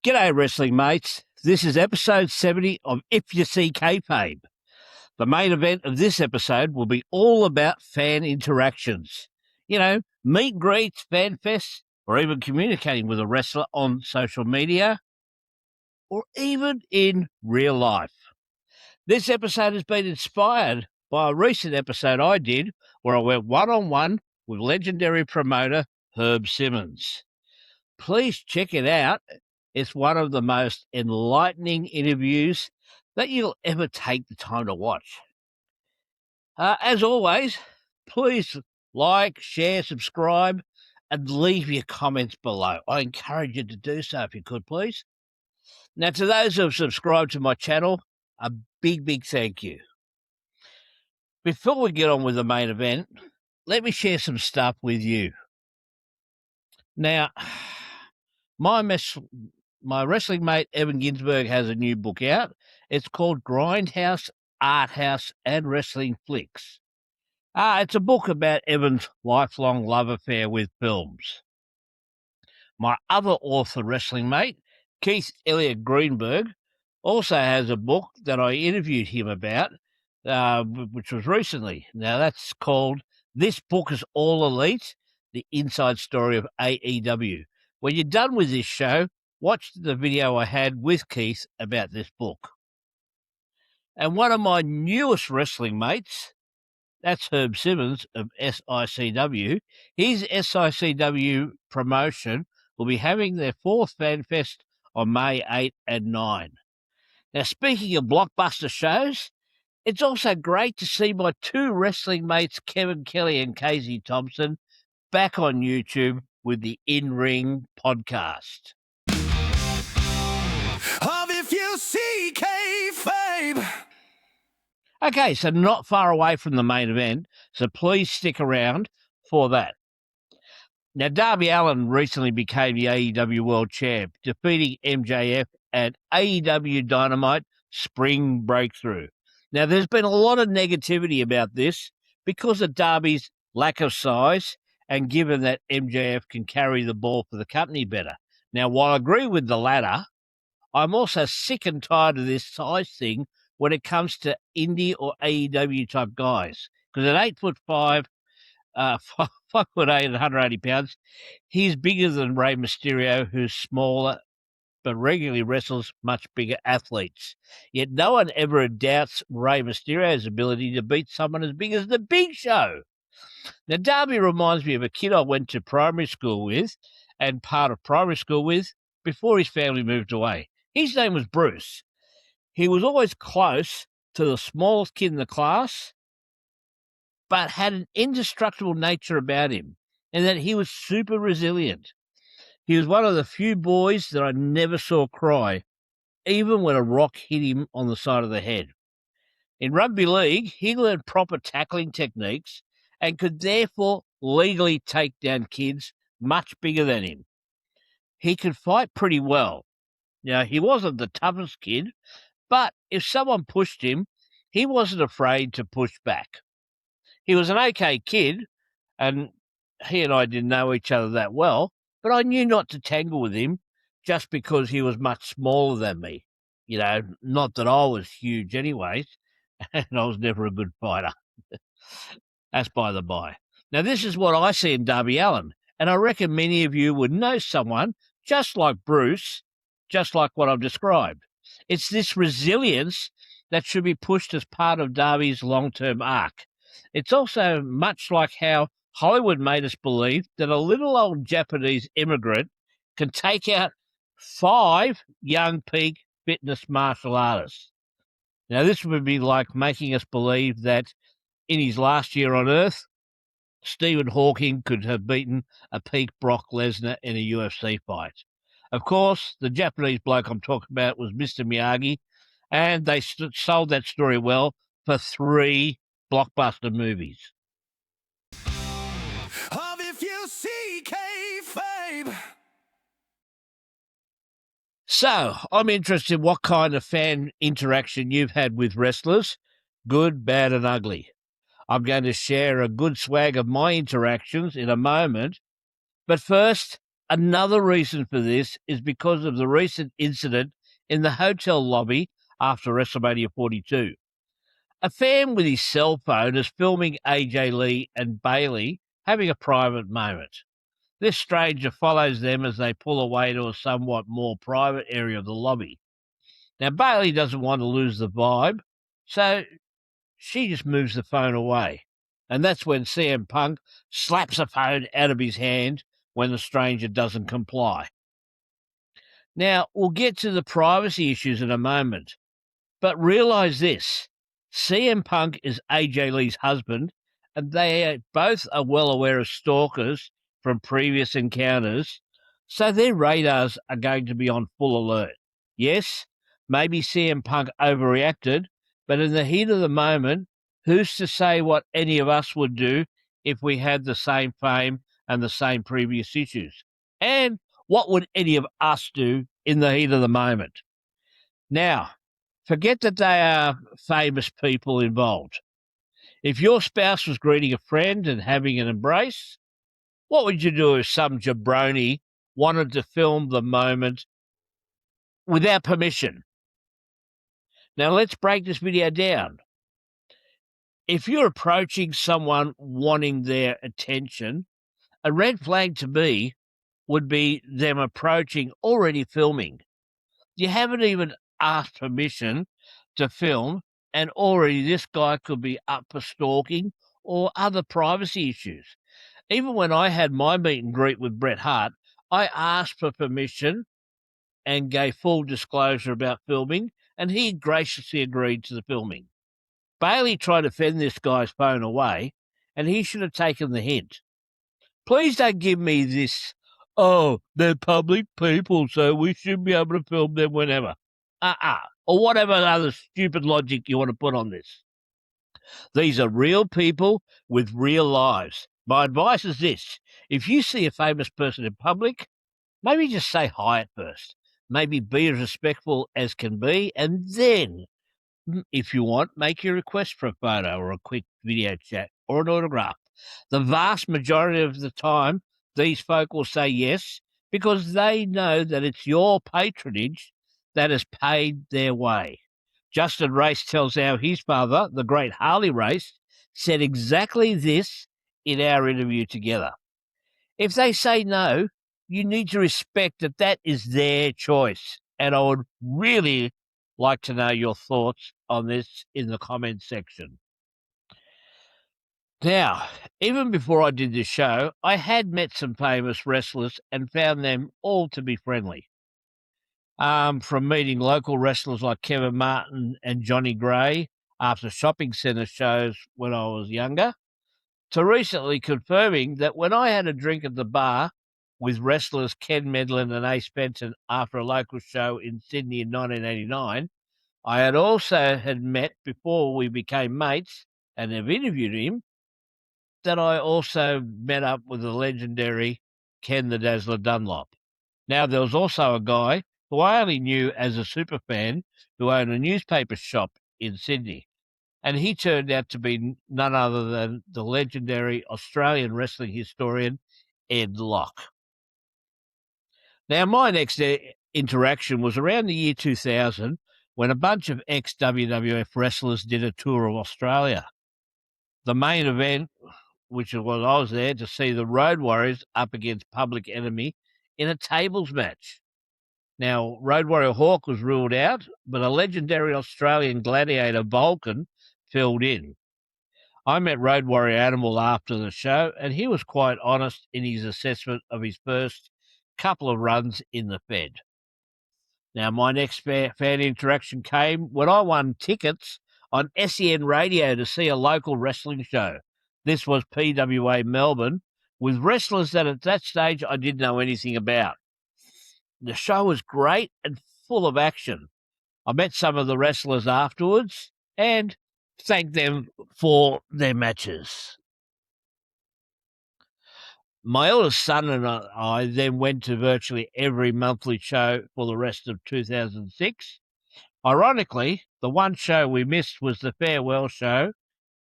G'day, wrestling mates. This is episode 70 of If You See Kayfabe. The main event of this episode will be all about fan interactions. You know, meet and greets, fan fests, or even communicating with a wrestler on social media, or even in real life. This episode has been inspired by a recent episode I did where I went one-on-one with legendary promoter Herb Simmons. Please check it out. It's one of the most enlightening interviews that you'll ever take the time to watch. As always, please like, share, subscribe, and leave your comments below. I encourage you to do so if you could, please. Now, to those who have subscribed to my channel, a big thank you. Before we get on with the main event, let me share some stuff with you. Now, my wrestling mate Evan Ginsberg has a new book out. It's called Grindhouse, Art House, and Wrestling Flicks. It's a book about Evan's lifelong love affair with films. My other author wrestling mate, Keith Elliott Greenberg, also has a book that I interviewed him about, which was recently. Now, that's called This Book is All Elite, The Inside Story of AEW. When you're done with this show, watch the video I had with Keith about this book. And one of my newest wrestling mates, that's Herb Simmons of SICW. His SICW promotion will be having their 4th Fan Fest on May 8 and 9. Now, speaking of blockbuster shows, it's also great to see my 2 wrestling mates, Kevin Kelly and Casey Thompson, back on YouTube with the In-Ring podcast. Of If You See Kayfabe. Okay, so not far away from the main event, so please stick around for that. Now, Darby Allin recently became the AEW World Champ, defeating MJF at AEW Dynamite Spring Breakthrough. Now, there's been a lot of negativity about this because of Darby's lack of size and given that MJF can carry the ball for the company better. Now, while I agree with the latter, I'm also sick and tired of this size thing when it comes to indie or AEW type guys. Because at 8'5", 5'8", 180 pounds, he's bigger than Rey Mysterio, who's smaller but regularly wrestles much bigger athletes. Yet no one ever doubts Rey Mysterio's ability to beat someone as big as the Big Show. Now, Darby reminds me of a kid I went to primary school with and part of primary school with before his family moved away. His name was Bruce. He was always close to the smallest kid in the class, but had an indestructible nature about him, and that he was super resilient. He was one of the few boys that I never saw cry, even when a rock hit him on the side of the head. In rugby league, he learned proper tackling techniques and could therefore legally take down kids much bigger than him. He could fight pretty well. Now, he wasn't the toughest kid, but if someone pushed him, he wasn't afraid to push back. He was an okay kid, and he and I didn't know each other that well, but I knew not to tangle with him just because he was much smaller than me. You know, not that I was huge anyways, and I was never a good fighter. That's by the by. Now, this is what I see in Darby Allin, and I reckon many of you would know someone just like Bruce, just like what I've described. It's this resilience that should be pushed as part of Darby's long-term arc. It's also much like how Hollywood made us believe that a little old Japanese immigrant can take out 5 young peak fitness martial artists. Now, this would be like making us believe that in his last year on Earth, Stephen Hawking could have beaten a peak Brock Lesnar in a UFC fight. Of course, the Japanese bloke I'm talking about was Mr. Miyagi, and they sold that story well for 3 blockbuster movies. Of If You See Kayfabe. So, I'm interested in what kind of fan interaction you've had with wrestlers, good, bad, and ugly. I'm going to share a good swag of my interactions in a moment, but first, Another reason for this is because of the recent incident in the hotel lobby after WrestleMania 42. A fan with his cell phone is filming AJ Lee and Bailey having a private moment. This stranger follows them as they pull away to a somewhat more private area of the lobby. Now, Bailey doesn't want to lose the vibe, so she just moves the phone away. And that's when CM Punk slaps the phone out of his hand when the stranger doesn't comply. Now, we'll get to the privacy issues in a moment, but realise this. CM Punk is AJ Lee's husband, and they both are well aware of stalkers from previous encounters, so their radars are going to be on full alert. Yes, maybe CM Punk overreacted, but in the heat of the moment, who's to say what any of us would do if we had the same fame and the same previous issues? And what would any of us do in the heat of the moment? Now, forget that they are famous people involved. If your spouse was greeting a friend and having an embrace, what would you do if some jabroni wanted to film the moment without permission? Now, let's break this video down. If you're approaching someone wanting their attention, a red flag to me would be them approaching already filming. You haven't even asked permission to film, and already this guy could be up for stalking or other privacy issues. Even when I had my meet and greet with Bret Hart, I asked for permission and gave full disclosure about filming, and he graciously agreed to the filming. Bailey tried to fend this guy's phone away, and he should have taken the hint. Please don't give me this, oh, they're public people, so we should be able to film them whenever. Or whatever other stupid logic you want to put on this. These are real people with real lives. My advice is this. If you see a famous person in public, maybe just say hi at first. Maybe be as respectful as can be, and then, if you want, make your request for a photo or a quick video chat or an autograph. The vast majority of the time, these folk will say yes because they know that it's your patronage that has paid their way. Justin Race tells how his father, the great Harley Race, said exactly this in our interview together. If they say no, you need to respect that that is their choice. And I would really like to know your thoughts on this in the comment section. Now, even before I did this show, I had met some famous wrestlers and found them all to be friendly. From meeting local wrestlers like Kevin Martin and Johnny Gray after shopping centre shows when I was younger, to recently confirming that when I had a drink at the bar with wrestlers Ken Medlin and Ace Benson after a local show in Sydney in 1989, I had also met before we became mates and have interviewed him, that I also met up with the legendary Ken the Dazzler Dunlop. Now, there was also a guy who I only knew as a super fan who owned a newspaper shop in Sydney, and he turned out to be none other than the legendary Australian wrestling historian Ed Locke. Now, my next interaction was around the year 2000 when a bunch of ex-WWF wrestlers did a tour of Australia. The main event, which was I was there to see the Road Warriors up against Public Enemy in a tables match. Now, Road Warrior Hawk was ruled out, but a legendary Australian gladiator, Vulcan, filled in. I met Road Warrior Animal after the show, and he was quite honest in his assessment of his first couple of runs in the Fed. Now, my next fan interaction came when I won tickets on SEN Radio to see a local wrestling show. This was PWA Melbourne, with wrestlers that at that stage I didn't know anything about. The show was great and full of action. I met some of the wrestlers afterwards and thanked them for their matches. My eldest son and I then went to virtually every monthly show for the rest of 2006. Ironically, the one show we missed was the farewell show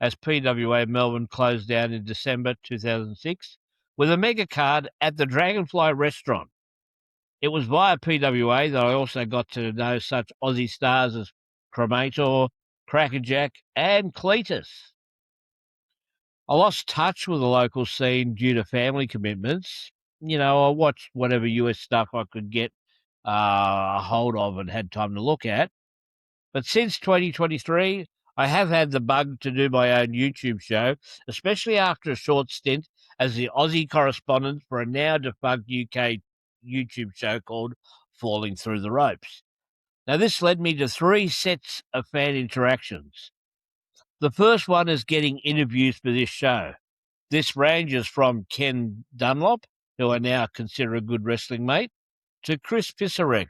as PWA Melbourne closed down in December 2006 with a mega card at the Dragonfly restaurant. It was via PWA that I also got to know such Aussie stars as Cremator, Crackerjack, and Cletus. I lost touch with the local scene due to family commitments. I watched whatever US stuff I could get a hold of and had time to look at. But since 2023, I have had the bug to do my own YouTube show, especially after a short stint as the Aussie correspondent for a now defunct UK YouTube show called Falling Through the Ropes. Now, this led me to 3 sets of fan interactions. The first one is getting interviews for this show. This ranges from Ken Dunlop, who I now consider a good wrestling mate, to Chris Pisarek,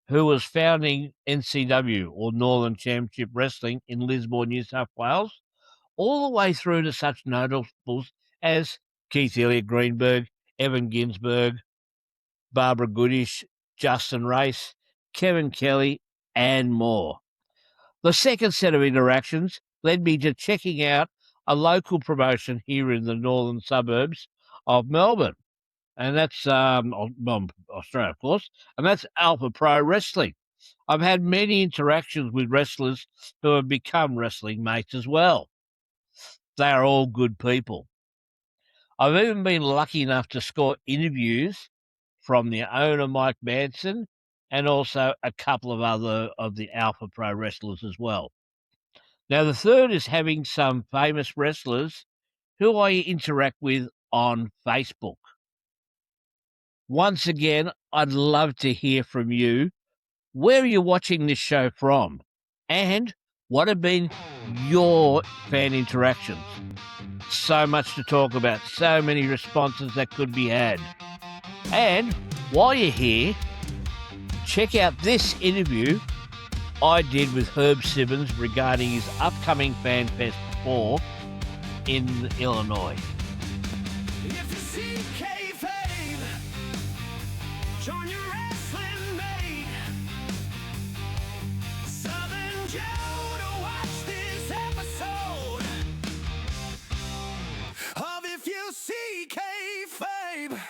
who was founding NCW, or Northern Championship Wrestling, in Lismore, New South Wales, all the way through to such notables as Keith Elliott Greenberg, Evan Ginsberg, Barbara Goodish, Justin Race, Kevin Kelly, and more. The second set of interactions led me to checking out a local promotion here in the northern suburbs of Melbourne, and that's Australia, of course, and that's Alpha Pro Wrestling. I've had many interactions with wrestlers who have become wrestling mates as well. They are all good people. I've even been lucky enough to score interviews from the owner, Mike Manson, and also a couple of other of the Alpha Pro wrestlers as well. Now, the third is having some famous wrestlers who I interact with on Facebook. Once again, I'd love to hear from you. Where are you watching this show from? And what have been your fan interactions? So much to talk about, so many responses that could be had. And while you're here, check out this interview I did with Herb Simmons regarding his upcoming Fan Fest 4 in Illinois. If you see Kayfabe, join your wrestling mate. Southern Joe to watch this episode of If You See Kayfabe.